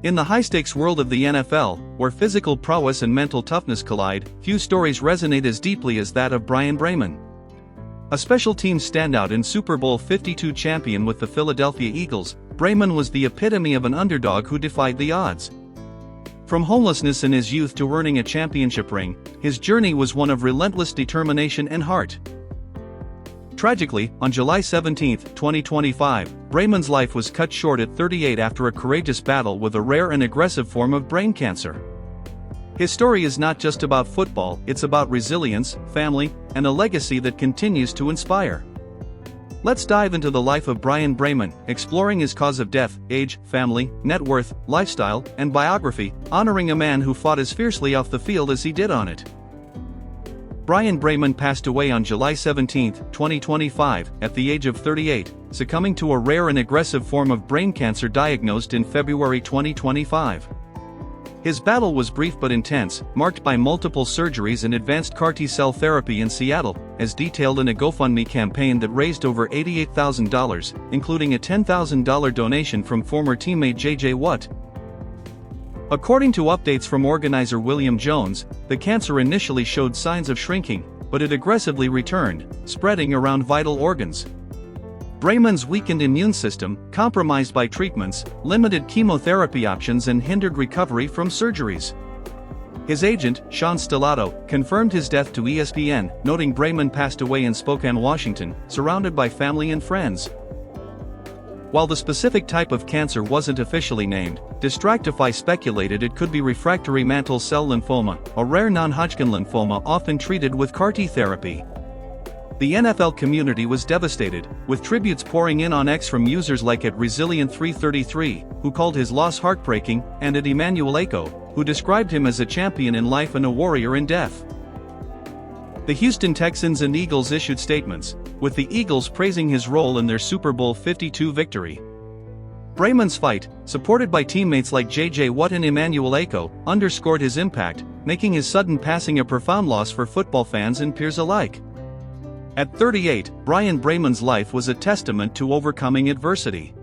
In the high-stakes world of the NFL, where physical prowess and mental toughness collide, few stories resonate as deeply as that of Bryan Braman. A special teams standout and Super Bowl 52 champion with the Philadelphia Eagles, Braman was the epitome of an underdog who defied the odds. From homelessness in his youth to earning a championship ring, his journey was one of relentless determination and heart. Tragically, on July 17, 2025, Braman's life was cut short at 38 after a courageous battle with a rare and aggressive form of brain cancer. His story is not just about football, it's about resilience, family, and a legacy that continues to inspire. Let's dive into the life of Bryan Braman, exploring his cause of death, age, family, net worth, lifestyle, and biography, honoring a man who fought as fiercely off the field as he did on it. Bryan Braman passed away on July 17, 2025, at the age of 38, succumbing to a rare and aggressive form of brain cancer diagnosed in February 2025. His battle was brief but intense, marked by multiple surgeries and advanced CAR T-cell therapy in Seattle, as detailed in a GoFundMe campaign that raised over $88,000, including a $10,000 donation from former teammate J.J. Watt. According to updates from organizer William Jones, the cancer initially showed signs of shrinking, but it aggressively returned, spreading around vital organs. Braman's weakened immune system, compromised by treatments, limited chemotherapy options and hindered recovery from surgeries. His agent, Sean Stellato, confirmed his death to ESPN, noting Braman passed away in Spokane, Washington, surrounded by family and friends. While the specific type of cancer wasn't officially named, Distractify speculated it could be refractory mantle cell lymphoma, a rare non-Hodgkin lymphoma often treated with CAR T therapy. The NFL community was devastated, with tributes pouring in on X from users like @Resilient333, who called his loss heartbreaking, and @Emmanuel Echo, who described him as a champion in life and a warrior in death. The Houston Texans and Eagles issued statements, with the Eagles praising his role in their Super Bowl 52 victory. Braman's fight, supported by teammates like J.J. Watt and Emmanuel Echo, underscored his impact, making his sudden passing a profound loss for football fans and peers alike. At 38, Bryan Braman's life was a testament to overcoming adversity.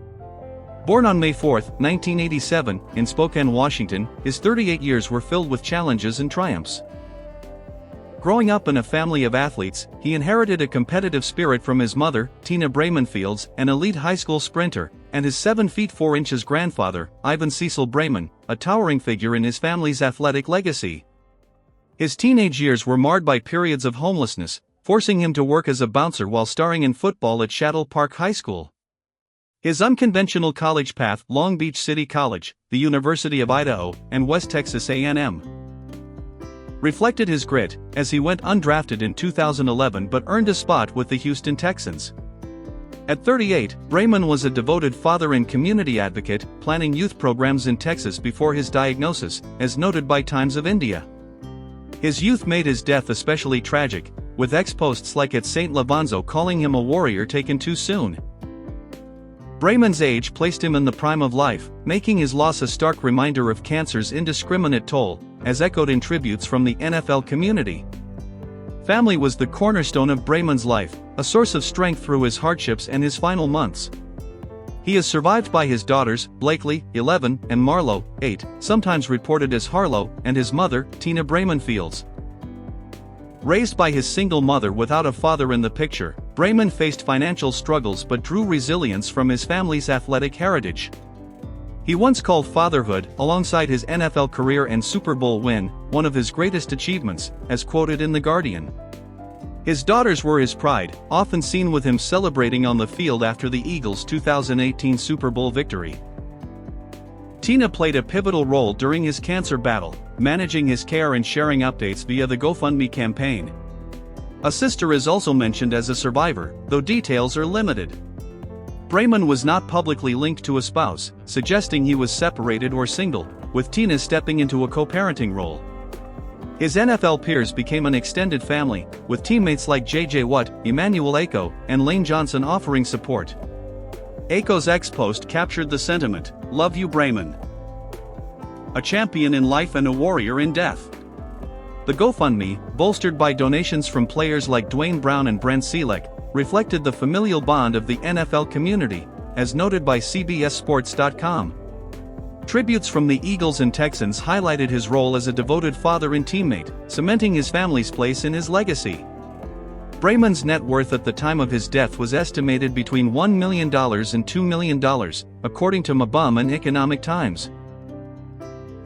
Born on May 4, 1987, in Spokane, Washington, his 38 years were filled with challenges and triumphs. Growing up in a family of athletes, he inherited a competitive spirit from his mother, Tina Braman Fields, an elite high school sprinter, and his 7 feet 4 inches grandfather, Ivan Cecil Braman, a towering figure in his family's athletic legacy. His teenage years were marred by periods of homelessness, forcing him to work as a bouncer while starring in football at Chattel Park High School. His unconventional college path, Long Beach City College, the University of Idaho, and West Texas A&M, reflected his grit, as he went undrafted in 2011 but earned a spot with the Houston Texans. At 38, Braman was a devoted father and community advocate, planning youth programs in Texas before his diagnosis, as noted by Times of India. His youth made his death especially tragic, with ex-posts like @Saint Lavanzo calling him a warrior taken too soon. Braman's age placed him in the prime of life, making his loss a stark reminder of cancer's indiscriminate toll, as echoed in tributes from the NFL community. Family was the cornerstone of Braman's life, a source of strength through his hardships and his final months. He is survived by his daughters, Blakely, 11, and Marlo, 8, sometimes reported as Harlow, and his mother, Tina Braman Fields. Raised by his single mother without a father in the picture, Braman faced financial struggles but drew resilience from his family's athletic heritage. He once called fatherhood, alongside his NFL career and Super Bowl win, one of his greatest achievements, as quoted in The Guardian. His daughters were his pride, often seen with him celebrating on the field after the Eagles' 2018 Super Bowl victory. Tina played a pivotal role during his cancer battle, managing his care and sharing updates via the GoFundMe campaign. A sister is also mentioned as a survivor, though details are limited. Braman was not publicly linked to a spouse, suggesting he was separated or single, with Tina stepping into a co-parenting role. His NFL peers became an extended family, with teammates like J.J. Watt, Emmanuel Echo, and Lane Johnson offering support. Echo's ex-post captured the sentiment, "Love you, Braman. A champion in life and a warrior in death." The GoFundMe, bolstered by donations from players like Dwayne Brown and Brent Selleck, reflected the familial bond of the NFL community, as noted by CBSSports.com. Tributes from the Eagles and Texans highlighted his role as a devoted father and teammate, cementing his family's place in his legacy. Braman's net worth at the time of his death was estimated between $1 million and $2 million, according to Mabum and Economic Times.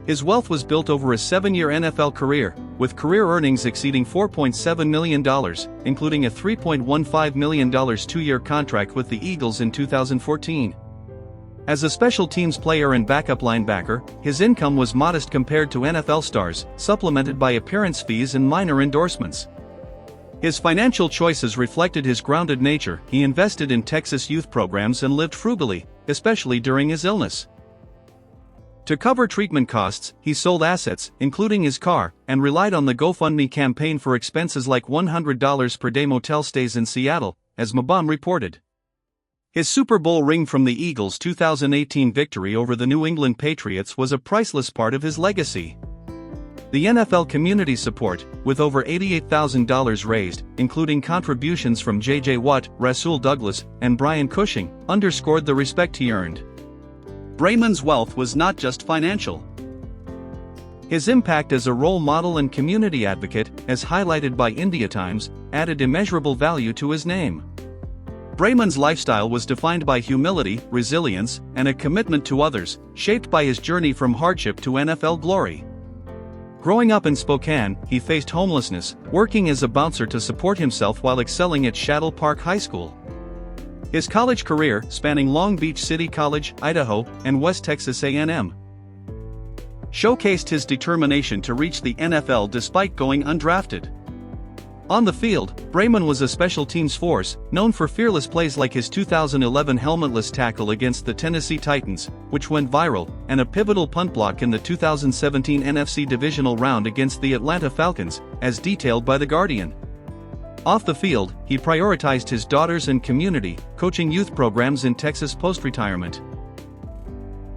His wealth was built over a 7-year NFL career, with career earnings exceeding $4.7 million, including a $3.15 million 2-year contract with the Eagles in 2014. As a special teams player and backup linebacker, his income was modest compared to NFL stars, supplemented by appearance fees and minor endorsements. His financial choices reflected his grounded nature. He invested in Texas youth programs and lived frugally, especially during his illness. To cover treatment costs, he sold assets, including his car, and relied on the GoFundMe campaign for expenses like $100 per day motel stays in Seattle, as Mabum reported. His Super Bowl ring from the Eagles' 2018 victory over the New England Patriots was a priceless part of his legacy. The NFL community support, with over $88,000 raised, including contributions from J.J. Watt, Rasul Douglas, and Brian Cushing, underscored the respect he earned. Braman's wealth was not just financial. His impact as a role model and community advocate, as highlighted by India Times, added immeasurable value to his name. Braman's lifestyle was defined by humility, resilience, and a commitment to others, shaped by his journey from hardship to NFL glory. Growing up in Spokane, he faced homelessness, working as a bouncer to support himself while excelling at Shadow Park High School. His college career, spanning Long Beach City College, Idaho, and West Texas A&M, showcased his determination to reach the NFL despite going undrafted. On the field, Braman was a special teams force, known for fearless plays like his 2011 helmetless tackle against the Tennessee Titans, which went viral, and a pivotal punt block in the 2017 NFC Divisional Round against the Atlanta Falcons, as detailed by The Guardian. Off the field, he prioritized his daughters and community, coaching youth programs in Texas post-retirement.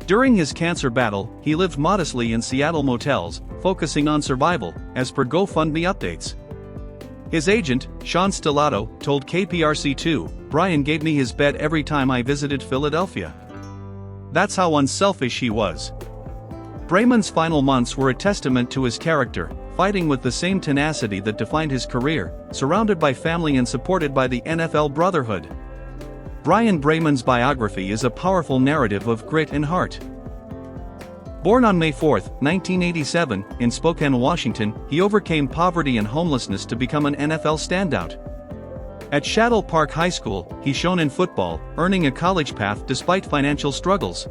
During his cancer battle, he lived modestly in Seattle motels, focusing on survival, as per GoFundMe updates. His agent, Sean Stellato, told KPRC2, "Bryan gave me his bed every time I visited Philadelphia. That's how unselfish he was." Braman's final months were a testament to his character, fighting with the same tenacity that defined his career, surrounded by family and supported by the NFL brotherhood. Bryan Braman's biography is a powerful narrative of grit and heart. Born on May 4, 1987, in Spokane, Washington, he overcame poverty and homelessness to become an NFL standout. At Shadow Park High School, he shone in football, earning a college path despite financial struggles.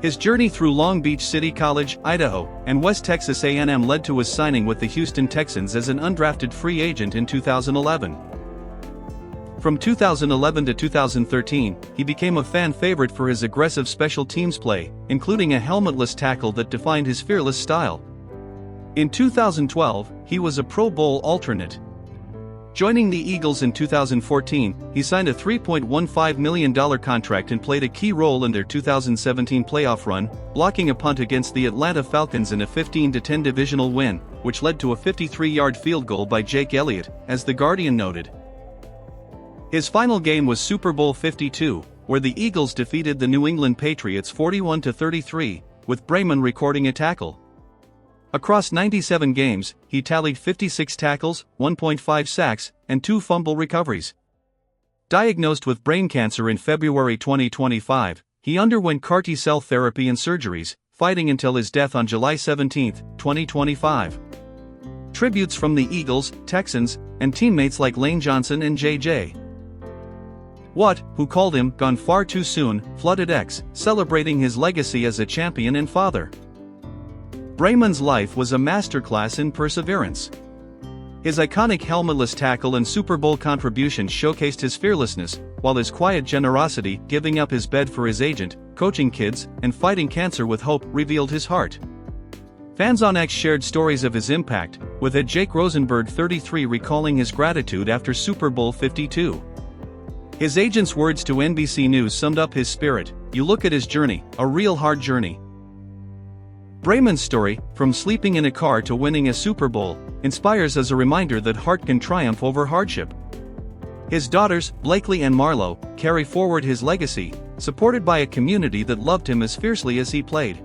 His journey through Long Beach City College, Idaho, and West Texas A&M led to his signing with the Houston Texans as an undrafted free agent in 2011. From 2011 to 2013, he became a fan favorite for his aggressive special teams play, including a helmetless tackle that defined his fearless style. In 2012, he was a Pro Bowl alternate. Joining the Eagles in 2014, he signed a $3.15 million contract and played a key role in their 2017 playoff run, blocking a punt against the Atlanta Falcons in a 15-10 divisional win, which led to a 53-yard field goal by Jake Elliott, as The Guardian noted. His final game was Super Bowl 52, where the Eagles defeated the New England Patriots 41-33, with Braman recording a tackle. Across 97 games, he tallied 56 tackles, 1.5 sacks, and 2 fumble recoveries. Diagnosed with brain cancer in February 2025, he underwent CAR T-cell therapy and surgeries, fighting until his death on July 17, 2025. Tributes from the Eagles, Texans, and teammates like Lane Johnson and J.J. Watt, who called him "gone far too soon," flooded X, celebrating his legacy as a champion and father. Braman's life was a masterclass in perseverance. His iconic helmetless tackle and Super Bowl contributions showcased his fearlessness, while his quiet generosity, giving up his bed for his agent, coaching kids, and fighting cancer with hope, revealed his heart. Fans on X shared stories of his impact, with Jake Rosenberg 33 recalling his gratitude after Super Bowl 52. His agent's words to NBC News summed up his spirit: "You look at his journey, a real hard journey." Braman's story, from sleeping in a car to winning a Super Bowl, inspires as a reminder that heart can triumph over hardship. His daughters, Blakely and Marlo, carry forward his legacy, supported by a community that loved him as fiercely as he played.